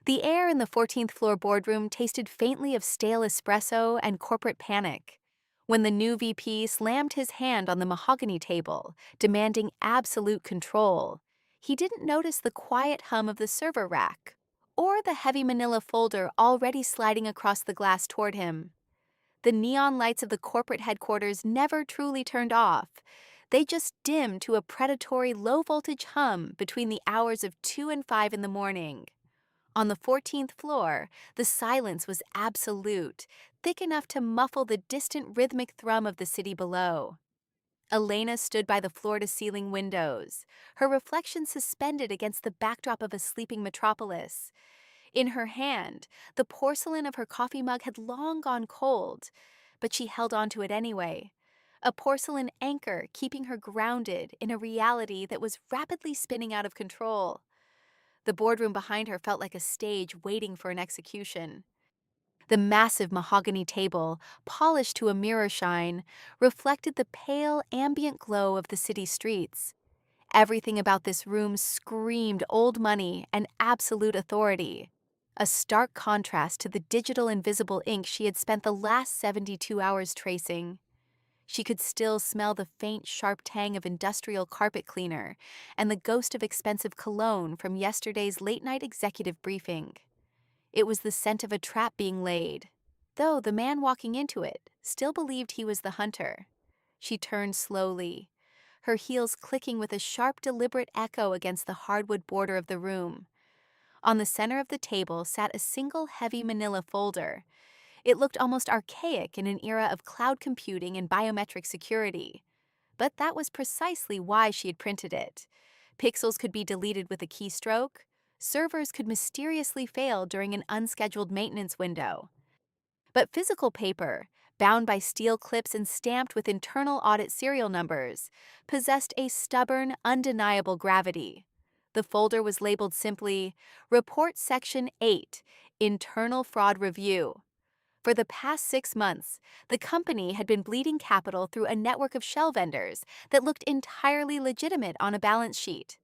The air in the 14th floor boardroom tasted faintly of stale espresso and corporate panic. When the new VP slammed his hand on the mahogany table, demanding absolute control, he didn't notice the quiet hum of the server rack or the heavy manila folder already sliding across the glass toward him. The neon lights of the corporate headquarters never truly turned off. They just dimmed to a predatory low-voltage hum between the hours of 2 and 5 in the morning. On the 14th floor, the silence was absolute, thick enough to muffle the distant rhythmic thrum of the city below. Elena stood by the floor-to-ceiling windows, her reflection suspended against the backdrop of a sleeping metropolis. In her hand, the porcelain of her coffee mug had long gone cold, but she held onto it anyway. A porcelain anchor keeping her grounded in a reality that was rapidly spinning out of control. The boardroom behind her felt like a stage waiting for an execution. The massive mahogany table, polished to a mirror shine, reflected the pale, ambient glow of the city streets. Everything about this room screamed old money and absolute authority, a stark contrast to the digital invisible ink she had spent the last 72 hours tracing. She could still smell the faint, sharp tang of industrial carpet cleaner and the ghost of expensive cologne from yesterday's late-night executive briefing. It was the scent of a trap being laid, though the man walking into it still believed he was the hunter. She turned slowly, her heels clicking with a sharp, deliberate echo against the hardwood border of the room. On the center of the table sat a single heavy manila folder. It looked almost archaic in an era of cloud computing and biometric security. But that was precisely why she had printed it. Pixels could be deleted with a keystroke. Servers could mysteriously fail during an unscheduled maintenance window. But physical paper, bound by steel clips and stamped with internal audit serial numbers, possessed a stubborn, undeniable gravity. The folder was labeled simply, Report Section 8, Internal Fraud Review. For the past 6 months, the company had been bleeding capital through a network of shell vendors that looked entirely legitimate on a balance sheet.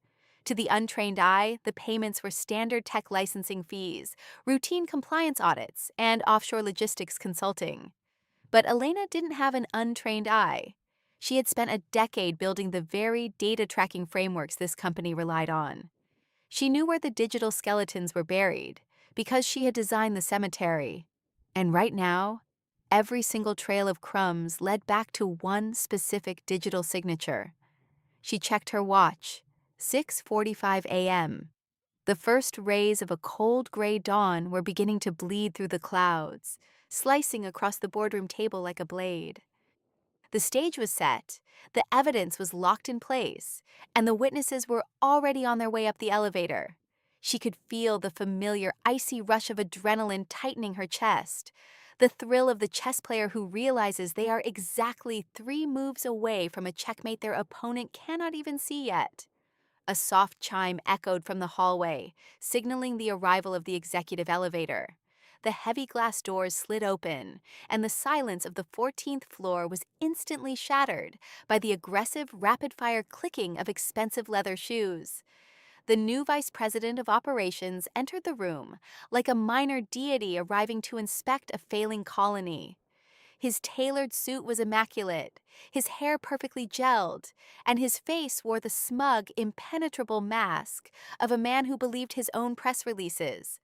To the untrained eye, the payments were standard tech licensing fees, routine compliance audits, and offshore logistics consulting. But Elena didn't have an untrained eye. She had spent a decade building the very data tracking frameworks this company relied on. She knew where the digital skeletons were buried, because she had designed the cemetery. And right now, every single trail of crumbs led back to one specific digital signature. She checked her watch, 6:45 a.m. The first rays of a cold gray dawn were beginning to bleed through the clouds, slicing across the boardroom table like a blade. The stage was set, the evidence was locked in place, and the witnesses were already on their way up the elevator. She could feel the familiar icy rush of adrenaline tightening her chest, the thrill of the chess player who realizes they are exactly 3 moves away from a checkmate their opponent cannot even see yet. A soft chime echoed from the hallway, signaling the arrival of the executive elevator. The heavy glass doors slid open, and the silence of the 14th floor was instantly shattered by the aggressive, rapid-fire clicking of expensive leather shoes. The new vice president of operations entered the room like a minor deity arriving to inspect a failing colony. His tailored suit was immaculate, his hair perfectly gelled, and his face wore the smug, impenetrable mask of a man who believed his own press releases.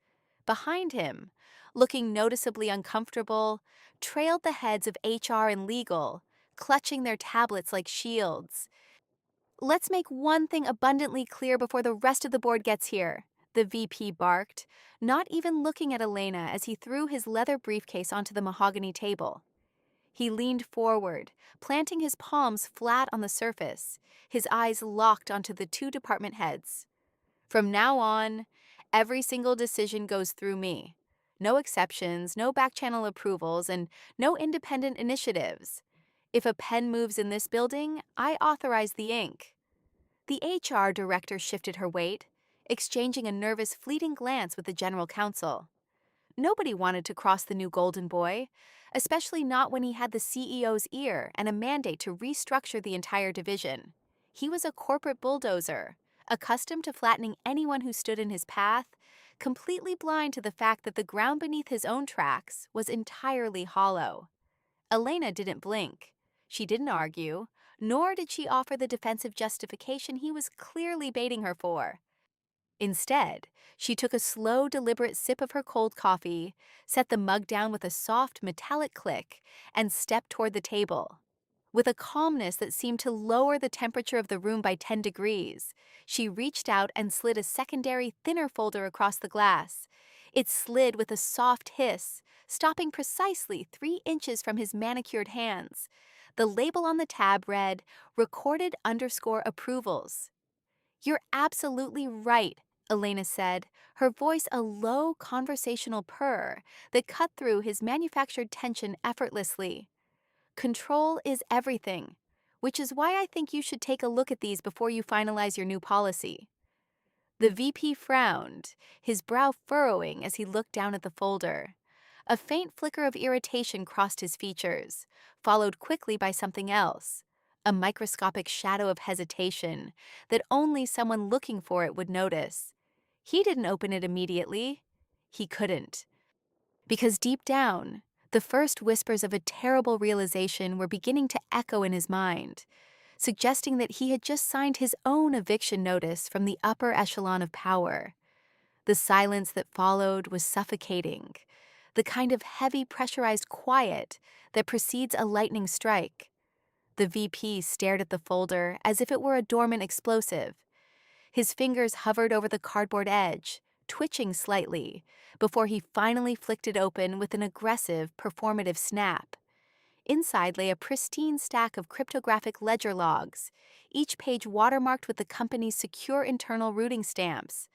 Behind him, looking noticeably uncomfortable, trailed the heads of HR and legal, clutching their tablets like shields. "Let's make one thing abundantly clear before the rest of the board gets here," the VP barked, not even looking at Elena as he threw his leather briefcase onto the mahogany table. He leaned forward, planting his palms flat on the surface, his eyes locked onto the 2 department heads. "From now on, every single decision goes through me. No exceptions, no back-channel approvals, and no independent initiatives. If a pen moves in this building, I authorize the ink." The HR director shifted her weight, exchanging a nervous, fleeting glance with the general counsel. Nobody wanted to cross the new golden boy, especially not when he had the CEO's ear and a mandate to restructure the entire division. He was a corporate bulldozer, accustomed to flattening anyone who stood in his path, completely blind to the fact that the ground beneath his own tracks was entirely hollow. Elena didn't blink. She didn't argue, nor did she offer the defensive justification he was clearly baiting her for. Instead, she took a slow, deliberate sip of her cold coffee, set the mug down with a soft, metallic click, and stepped toward the table. With a calmness that seemed to lower the temperature of the room by 10 degrees, she reached out and slid a secondary, thinner folder across the glass. It slid with a soft hiss, stopping precisely 3 inches from his manicured hands. The label on the tab read, "Recorded _ approvals." "You're absolutely right," Elena said, her voice a low conversational purr that cut through his manufactured tension effortlessly. "Control is everything, which is why I think you should take a look at these before you finalize your new policy." The VP frowned, his brow furrowing as he looked down at the folder. A faint flicker of irritation crossed his features, followed quickly by something else, a microscopic shadow of hesitation that only someone looking for it would notice. He didn't open it immediately. He couldn't. Because deep down, the first whispers of a terrible realization were beginning to echo in his mind, suggesting that he had just signed his own eviction notice from the upper echelon of power. The silence that followed was suffocating, the kind of heavy pressurized quiet that precedes a lightning strike. The VP stared at the folder as if it were a dormant explosive. His fingers hovered over the cardboard edge, twitching slightly, before he finally flicked it open with an aggressive, performative snap. Inside lay a pristine stack of cryptographic ledger logs, each page watermarked with the company's secure internal routing stamps.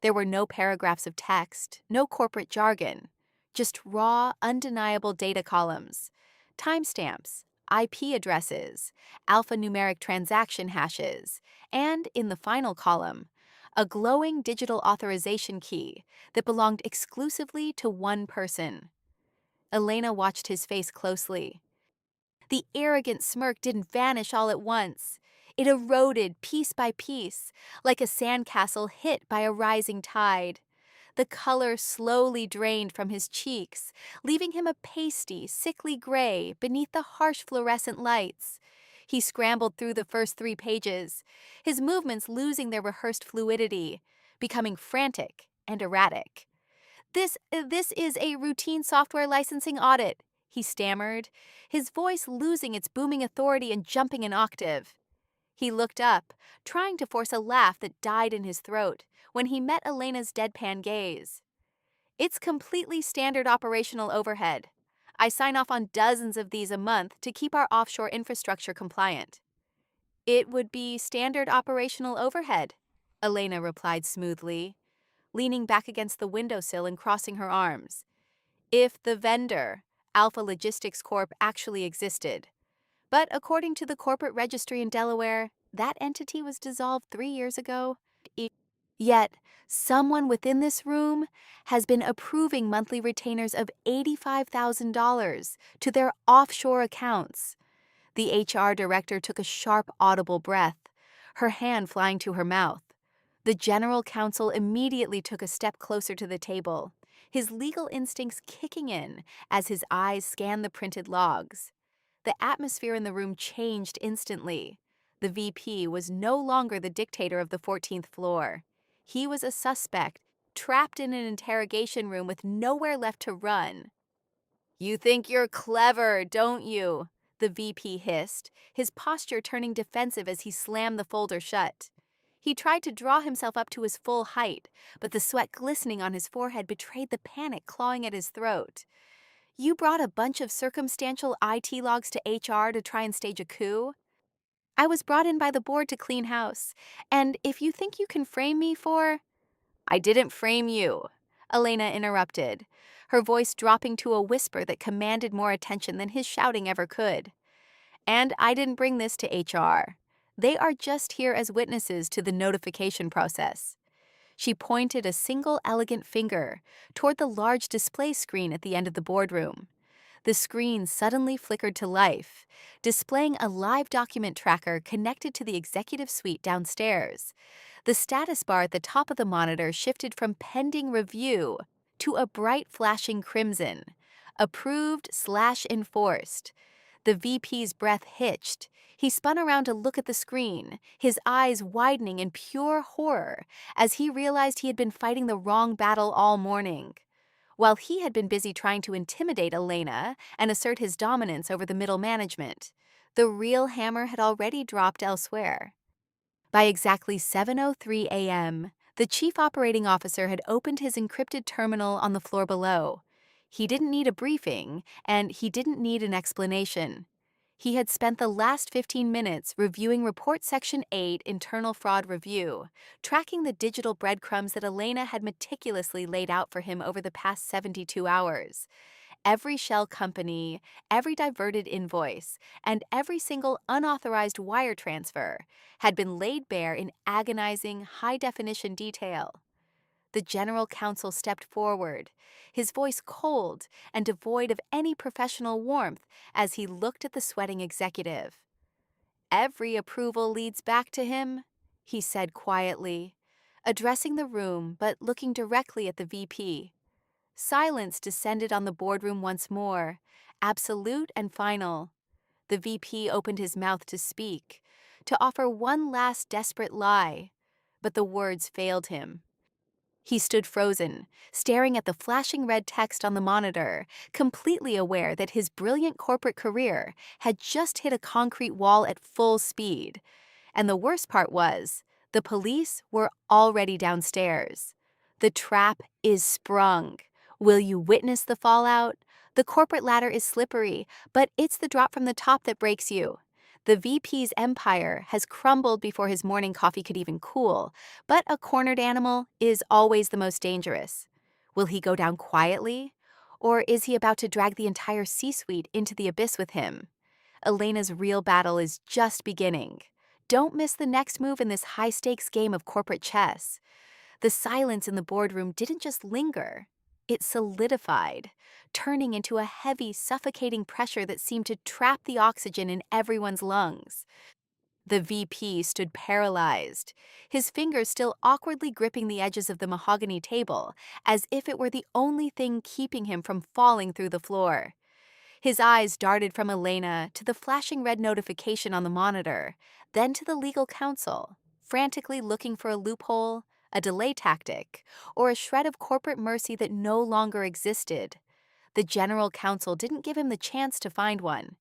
There were no paragraphs of text, no corporate jargon, just raw, undeniable data columns, timestamps, IP addresses, alphanumeric transaction hashes, and, in the final column, a glowing digital authorization key that belonged exclusively to one person. Elena watched his face closely. The arrogant smirk didn't vanish all at once. It eroded piece by piece, like a sandcastle hit by a rising tide. The color slowly drained from his cheeks, leaving him a pasty, sickly gray beneath the harsh fluorescent lights. He scrambled through the first 3 pages, his movements losing their rehearsed fluidity, becoming frantic and erratic. This is a routine software licensing audit," he stammered, his voice losing its booming authority and jumping an octave. He looked up, trying to force a laugh that died in his throat, when he met Elena's deadpan gaze. "It's completely standard operational overhead. I sign off on dozens of these a month to keep our offshore infrastructure compliant." "It would be standard operational overhead," Elena replied smoothly, leaning back against the windowsill and crossing her arms, "if the vendor, Alpha Logistics Corp., actually existed. But according to the corporate registry in Delaware, that entity was dissolved 3 years ago. Yet, someone within this room has been approving monthly retainers of $85,000 to their offshore accounts." The HR director took a sharp, audible breath, her hand flying to her mouth. The general counsel immediately took a step closer to the table, his legal instincts kicking in as his eyes scanned the printed logs. The atmosphere in the room changed instantly. The VP was no longer the dictator of the 14th floor. He was a suspect, trapped in an interrogation room with nowhere left to run. "You think you're clever, don't you?" the VP hissed, his posture turning defensive as he slammed the folder shut. He tried to draw himself up to his full height, but the sweat glistening on his forehead betrayed the panic clawing at his throat. "You brought a bunch of circumstantial IT logs to HR to try and stage a coup? I was brought in by the board to clean house, and if you think you can frame me for—" "I didn't frame you," Elena interrupted, her voice dropping to a whisper that commanded more attention than his shouting ever could. "And I didn't bring this to HR. They are just here as witnesses to the notification process." She pointed a single elegant finger toward the large display screen at the end of the boardroom. The screen suddenly flickered to life, displaying a live document tracker connected to the executive suite downstairs. The status bar at the top of the monitor shifted from pending review to a bright flashing crimson. Approved/enforced. The VP's breath hitched. He spun around to look at the screen, his eyes widening in pure horror as he realized he had been fighting the wrong battle all morning. While he had been busy trying to intimidate Elena and assert his dominance over the middle management, the real hammer had already dropped elsewhere. By exactly 7:03 a.m., the chief operating officer had opened his encrypted terminal on the floor below. He didn't need a briefing, and he didn't need an explanation. He had spent the last 15 minutes reviewing Report Section 8 Internal Fraud Review, tracking the digital breadcrumbs that Elena had meticulously laid out for him over the past 72 hours. Every shell company, every diverted invoice, and every single unauthorized wire transfer had been laid bare in agonizing, high-definition detail. The general counsel stepped forward, his voice cold and devoid of any professional warmth as he looked at the sweating executive. "Every approval leads back to him," he said quietly, addressing the room but looking directly at the VP. Silence descended on the boardroom once more, absolute and final. The VP opened his mouth to speak, to offer one last desperate lie, but the words failed him. He stood frozen, staring at the flashing red text on the monitor, completely aware that his brilliant corporate career had just hit a concrete wall at full speed. And the worst part was, the police were already downstairs. The trap is sprung. Will you witness the fallout? The corporate ladder is slippery, but it's the drop from the top that breaks you. The VP's empire has crumbled before his morning coffee could even cool, but a cornered animal is always the most dangerous. Will he go down quietly? Or is he about to drag the entire C-suite into the abyss with him? Elena's real battle is just beginning. Don't miss the next move in this high-stakes game of corporate chess. The silence in the boardroom didn't just linger. It solidified, turning into a heavy, suffocating pressure that seemed to trap the oxygen in everyone's lungs. The VP stood paralyzed, his fingers still awkwardly gripping the edges of the mahogany table, as if it were the only thing keeping him from falling through the floor. His eyes darted from Elena to the flashing red notification on the monitor, then to the legal counsel, frantically looking for a loophole, a delay tactic, or a shred of corporate mercy that no longer existed. The general counsel didn't give him the chance to find one.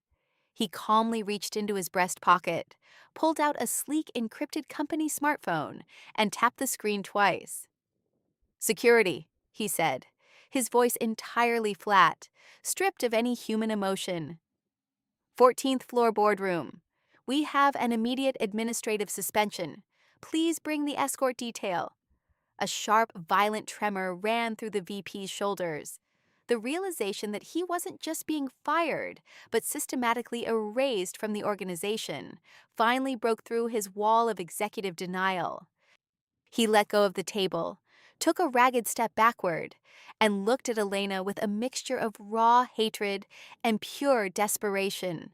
He calmly reached into his breast pocket, pulled out a sleek encrypted company smartphone, and tapped the screen twice. "Security," he said, his voice entirely flat, stripped of any human emotion. "14th floor boardroom. We have an immediate administrative suspension. Please bring the escort detail." A sharp, violent tremor ran through the VP's shoulders. The realization that he wasn't just being fired, but systematically erased from the organization, finally broke through his wall of executive denial. He let go of the table, took a ragged step backward, and looked at Elena with a mixture of raw hatred and pure desperation.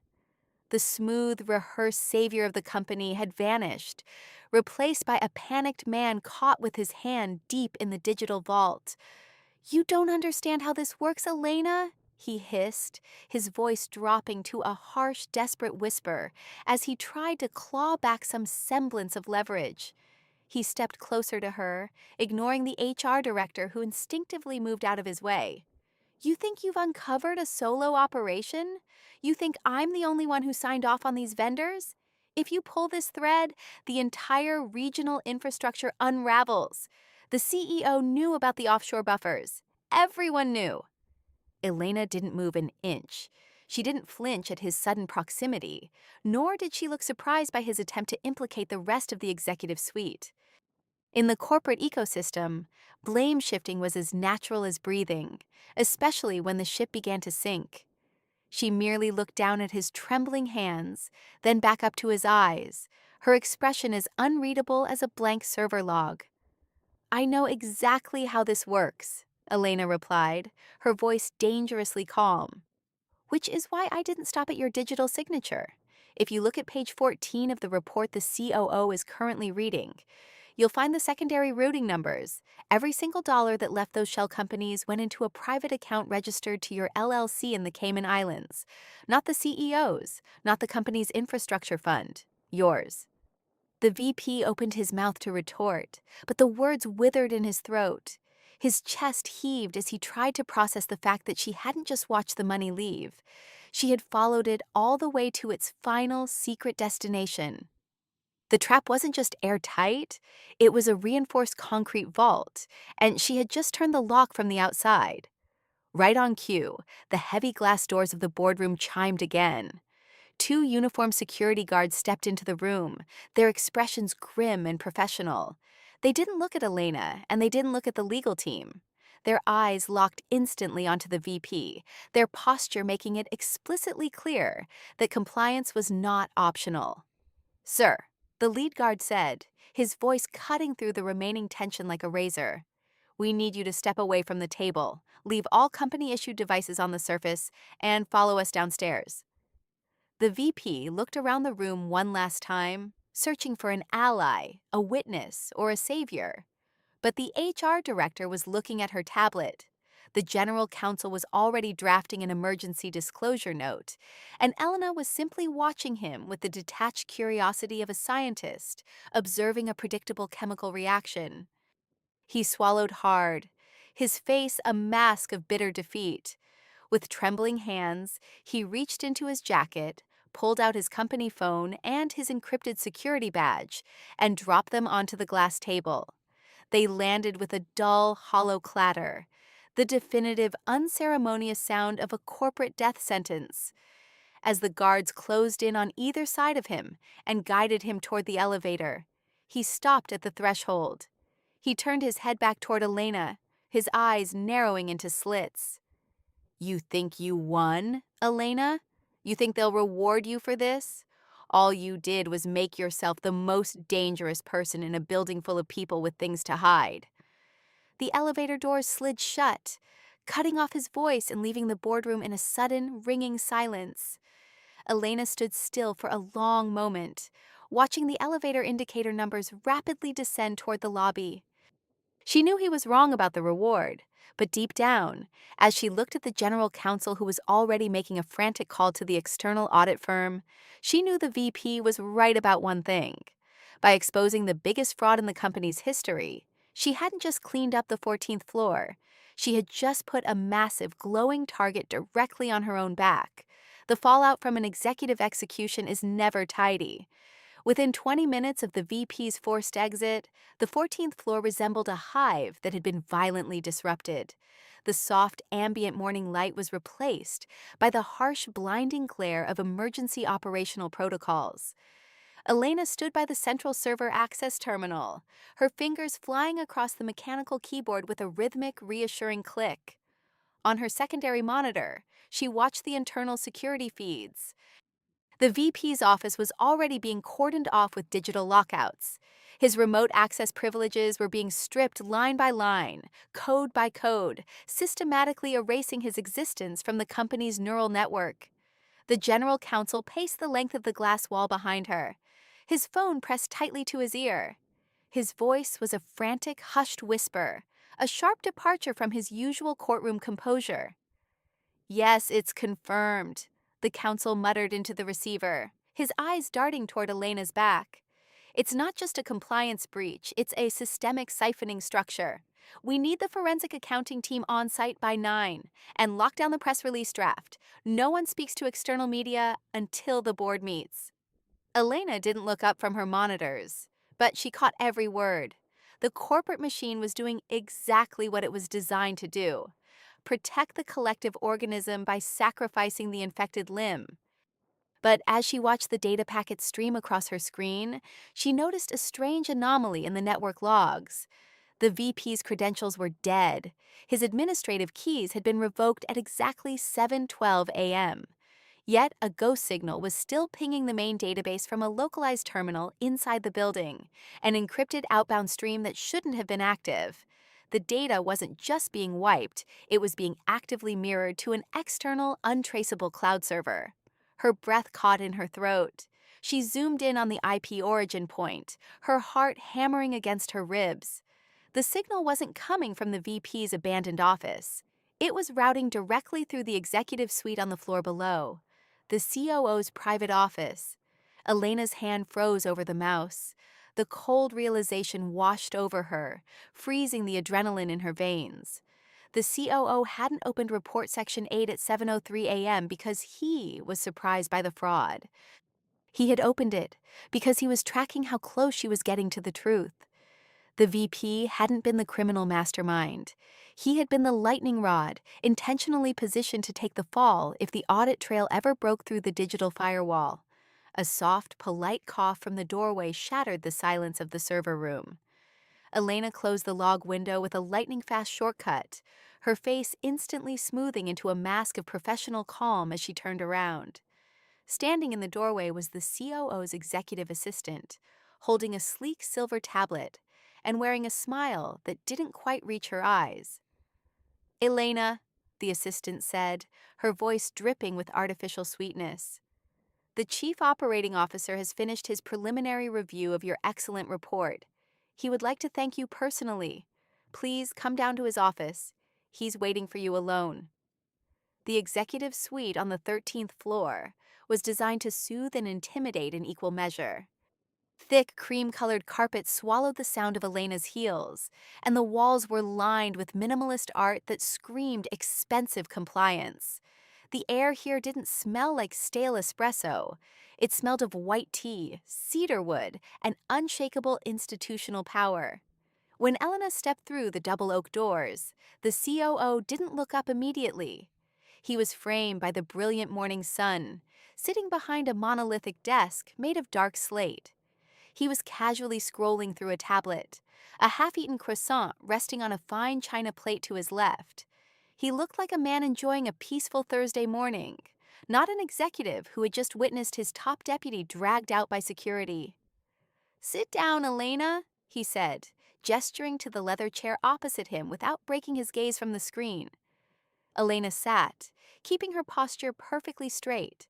The smooth, rehearsed savior of the company had vanished, replaced by a panicked man caught with his hand deep in the digital vault. "You don't understand how this works, Elena," he hissed, his voice dropping to a harsh, desperate whisper as he tried to claw back some semblance of leverage. He stepped closer to her, ignoring the HR director who instinctively moved out of his way. "You think you've uncovered a solo operation? You think I'm the only one who signed off on these vendors? If you pull this thread, the entire regional infrastructure unravels. The CEO knew about the offshore buffers. Everyone knew." Elena didn't move an inch. She didn't flinch at his sudden proximity, nor did she look surprised by his attempt to implicate the rest of the executive suite. In the corporate ecosystem, blame shifting was as natural as breathing, especially when the ship began to sink. She merely looked down at his trembling hands, then back up to his eyes, her expression as unreadable as a blank server log. "I know exactly how this works," Elena replied, her voice dangerously calm. which is why I didn't stop at your digital signature. If you look at page 14 of the report the COO is currently reading, you'll find the secondary routing numbers. Every single dollar that left those shell companies went into a private account registered to your LLC in the Cayman Islands. Not the CEO's, not the company's infrastructure fund. Yours. The VP opened his mouth to retort, but the words withered in his throat. His chest heaved as he tried to process the fact that she hadn't just watched the money leave. She had followed it all the way to its final secret destination. The trap wasn't just airtight, it was a reinforced concrete vault, and she had just turned the lock from the outside. Right on cue, the heavy glass doors of the boardroom chimed again. Two uniformed security guards stepped into the room, their expressions grim and professional. They didn't look at Elena, and they didn't look at the legal team. Their eyes locked instantly onto the VP, their posture making it explicitly clear that compliance was not optional. "Sir," the lead guard said, his voice cutting through the remaining tension like a razor, "we need you to step away from the table, leave all company-issued devices on the surface, and follow us downstairs." The VP looked around the room one last time, searching for an ally, a witness, or a savior. But the HR director was looking at her tablet. The general counsel was already drafting an emergency disclosure note, and Elena was simply watching him with the detached curiosity of a scientist, observing a predictable chemical reaction. He swallowed hard, his face a mask of bitter defeat. With trembling hands, he reached into his jacket, pulled out his company phone and his encrypted security badge, and dropped them onto the glass table. They landed with a dull, hollow clatter, the definitive, unceremonious sound of a corporate death sentence. As the guards closed in on either side of him and guided him toward the elevator, he stopped at the threshold. He turned his head back toward Elena, his eyes narrowing into slits. "You think you won, Elena? You think they'll reward you for this? All you did was make yourself the most dangerous person in a building full of people with things to hide." The elevator doors slid shut, cutting off his voice and leaving the boardroom in a sudden, ringing silence. Elena stood still for a long moment, watching the elevator indicator numbers rapidly descend toward the lobby. She knew he was wrong about the reward, but deep down, as she looked at the general counsel who was already making a frantic call to the external audit firm, she knew the VP was right about one thing. By exposing the biggest fraud in the company's history, she hadn't just cleaned up the 14th floor. She had just put a massive, glowing target directly on her own back. The fallout from an executive execution is never tidy. Within 20 minutes of the VP's forced exit, the 14th floor resembled a hive that had been violently disrupted. The soft, ambient morning light was replaced by the harsh, blinding glare of emergency operational protocols. Elena stood by the central server access terminal, her fingers flying across the mechanical keyboard with a rhythmic, reassuring click. On her secondary monitor, she watched the internal security feeds. The VP's office was already being cordoned off with digital lockouts. His remote access privileges were being stripped line by line, code by code, systematically erasing his existence from the company's neural network. The general counsel paced the length of the glass wall behind her, his phone pressed tightly to his ear. His voice was a frantic, hushed whisper, a sharp departure from his usual courtroom composure. "Yes, it's confirmed," the counsel muttered into the receiver, his eyes darting toward Elena's back. "It's not just a compliance breach, it's a systemic siphoning structure. We need the forensic accounting team on site by 9, and lock down the press release draft. No one speaks to external media until the board meets." Elena didn't look up from her monitors, but she caught every word. The corporate machine was doing exactly what it was designed to do: protect the collective organism by sacrificing the infected limb. But as she watched the data packets stream across her screen, she noticed a strange anomaly in the network logs. The VP's credentials were dead. His administrative keys had been revoked at exactly 7:12 a.m. Yet a ghost signal was still pinging the main database from a localized terminal inside the building, an encrypted outbound stream that shouldn't have been active. the data wasn't just being wiped, it was being actively mirrored to an external, untraceable cloud server. Her breath caught in her throat. She zoomed in on the IP origin point, her heart hammering against her ribs. The signal wasn't coming from the VP's abandoned office. It was routing directly through the executive suite on the floor below, the COO's private office. Elena's hand froze over the mouse. The cold realization washed over her, freezing the adrenaline in her veins. The COO hadn't opened Report Section 8 at 7:03 a.m. because he was surprised by the fraud. He had opened it because he was tracking how close she was getting to the truth. The VP hadn't been the criminal mastermind. He had been the lightning rod, intentionally positioned to take the fall if the audit trail ever broke through the digital firewall. A soft, polite cough from the doorway shattered the silence of the server room. Elena closed the log window with a lightning-fast shortcut, her face instantly smoothing into a mask of professional calm as she turned around. Standing in the doorway was the COO's executive assistant, holding a sleek silver tablet and wearing a smile that didn't quite reach her eyes. "Elena," the assistant said, her voice dripping with artificial sweetness. "The Chief Operating Officer has finished his preliminary review of your excellent report. He would like to thank you personally. Please come down to his office. He's waiting for you alone." The executive suite on the 13th floor was designed to soothe and intimidate in equal measure. Thick, cream-colored carpet swallowed the sound of Elena's heels, and the walls were lined with minimalist art that screamed expensive compliance. The air here didn't smell like stale espresso. It smelled of white tea, cedarwood, and unshakable institutional power. When Elena stepped through the double oak doors, the COO didn't look up immediately. He was framed by the brilliant morning sun, sitting behind a monolithic desk made of dark slate. He was casually scrolling through a tablet, a half-eaten croissant resting on a fine china plate to his left. He looked like a man enjoying a peaceful Thursday morning, not an executive who had just witnessed his top deputy dragged out by security. "Sit down, Elena," he said, gesturing to the leather chair opposite him without breaking his gaze from the screen. Elena sat, keeping her posture perfectly straight.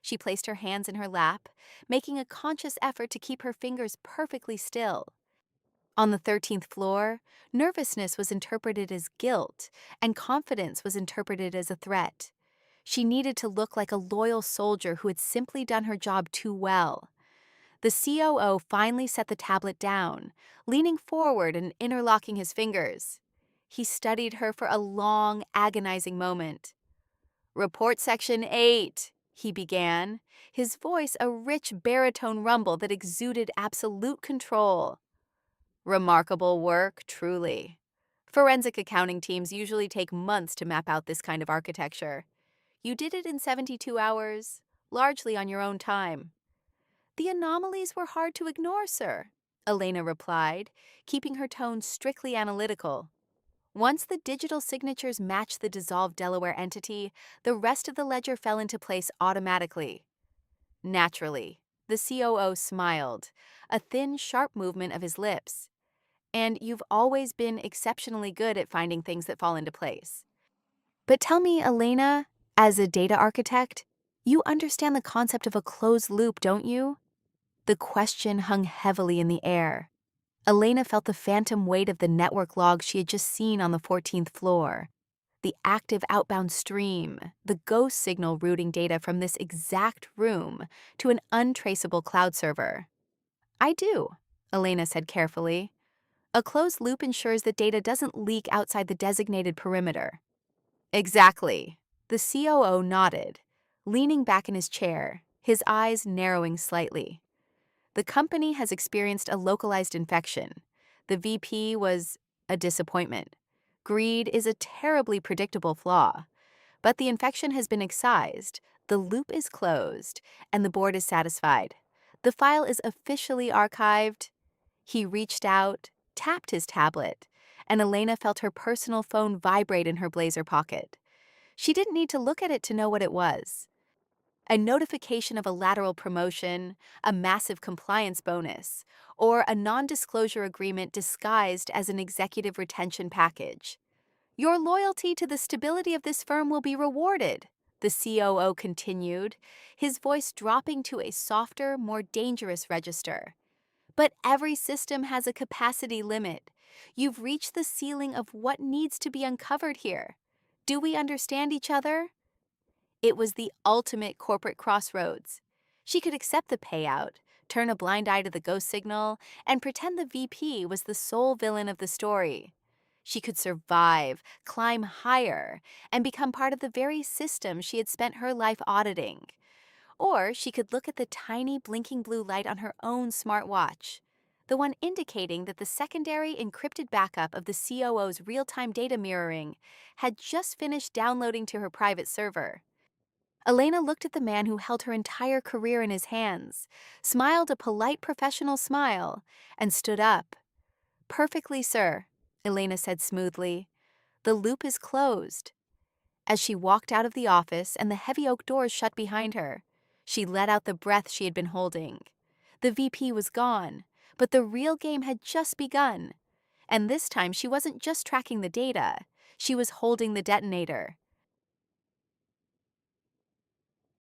She placed her hands in her lap, making a conscious effort to keep her fingers perfectly still. On the 13th floor, nervousness was interpreted as guilt, and confidence was interpreted as a threat. She needed to look like a loyal soldier who had simply done her job too well. The COO finally set the tablet down, leaning forward and interlocking his fingers. He studied her for a long, agonizing moment. "Report Section 8, he began, his voice a rich baritone rumble that exuded absolute control. "Remarkable work, truly. Forensic accounting teams usually take months to map out this kind of architecture. You did it in 72 hours, largely on your own time." "The anomalies were hard to ignore, sir," Elena replied, keeping her tone strictly analytical. Once the digital signatures matched the dissolved Delaware entity, the rest of the ledger fell into place automatically. Naturally, the COO smiled, a thin, sharp movement of his lips. "And you've always been exceptionally good at finding things that fall into place. But tell me, Elena, as a data architect, you understand the concept of a closed loop, don't you?" The question hung heavily in the air. Elena felt the phantom weight of the network logs she had just seen on the 14th floor. The active outbound stream, the ghost signal routing data from this exact room to an untraceable cloud server. "I do," Elena said carefully. "A closed loop ensures that data doesn't leak outside the designated perimeter." "Exactly." The COO nodded, leaning back in his chair, his eyes narrowing slightly. "The company has experienced a localized infection. The VP was a disappointment. Greed is a terribly predictable flaw. But the infection has been excised, the loop is closed, and the board is satisfied. The file is officially archived." He reached out, tapped his tablet, and Elena felt her personal phone vibrate in her blazer pocket. She didn't need to look at it to know what it was. A notification of a lateral promotion, a massive compliance bonus, or a non-disclosure agreement disguised as an executive retention package. Your loyalty to the stability of this firm will be rewarded, the COO continued, his voice dropping to a softer, more dangerous register. But every system has a capacity limit. You've reached the ceiling of what needs to be uncovered here. Do we understand each other? It was the ultimate corporate crossroads. She could accept the payout, turn a blind eye to the ghost signal, and pretend the VP was the sole villain of the story. She could survive, climb higher, and become part of the very system she had spent her life auditing. Or she could look at the tiny blinking blue light on her own smartwatch, the one indicating that the secondary encrypted backup of the COO's real-time data mirroring had just finished downloading to her private server. Elena looked at the man who held her entire career in his hands, smiled a polite professional smile, and stood up. "Perfectly, sir," Elena said smoothly. "The loop is closed." As she walked out of the office and the heavy oak doors shut behind her, she let out the breath she had been holding. The VP was gone, but the real game had just begun. And this time she wasn't just tracking the data, she was holding the detonator.